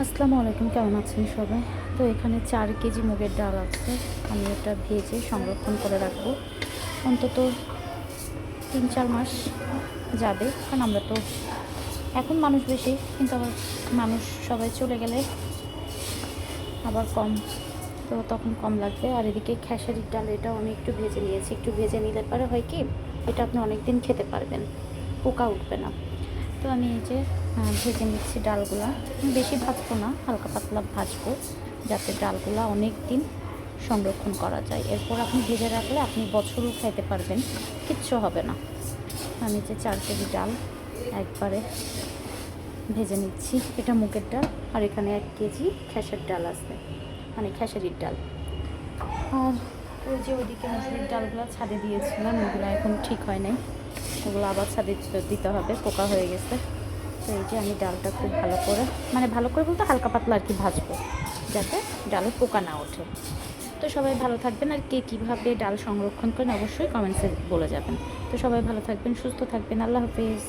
আসসালামু আলাইকুম, কেমন আছেন সবাই? তো এখানে 4 কেজি মুগের ডাল আছে। আমি এটা ভেজে সংরক্ষণ করে রাখবো অন্তত 3-4 মাস যাবে। কারণ আমরা তো এখন মানুষ বেশি, কিন্তু আবার মানুষ সবাই চলে গেলে আবার কম, তো তখন কম লাগবে। আর এদিকে খেসারির ডাল, এটাও আমি একটু ভেজে নিয়েছি। একটু ভেজে নিলে পরে হয় কি, এটা আপনি অনেক দিন খেতে পারবেন, পোকা উঠবে না। তো আমি এই যে ভেজে নিচ্ছি ডালগুলা। বেশি ভাজবো না, হালকা পাতলা ভাজবো, যাতে ডালগুলা অনেক দিন সংরক্ষণ করা যায়। এরপর আপনি ভেজে রাখলে আপনি বছরও খাইতে পারবেন, কিচ্ছু হবে না। আমি যে 4 কেজি ডাল একবারে ভেজে নিচ্ছি। এটা মুগের ডাল, আর এখানে 1 কেজি খেসার ডাল আছে, মানে খেসারির ডাল। আর ওই যে ওইদিকে মুসুরির ডালগুলো ছাদে দিয়েছিলাম, ওগুলো এখন ঠিক হয় নাই, ওগুলো আবার ছাদে দিতে হবে, পোকা হয়ে গেছে। তো এই যে আমি ডালটা খুব ভালো করে, মানে ভালো করে বলতে হালকা পাতলা আর কি ভাজবো, যাতে ডালে পোকা না ওঠে। তো সবাই ভালো থাকবেন, আর কে কীভাবে ডাল সংরক্ষণ করেন অবশ্যই কমেন্টসে বলে যাবেন। তো সবাই ভালো থাকবেন, সুস্থ থাকবেন, আল্লাহ হাফিজ।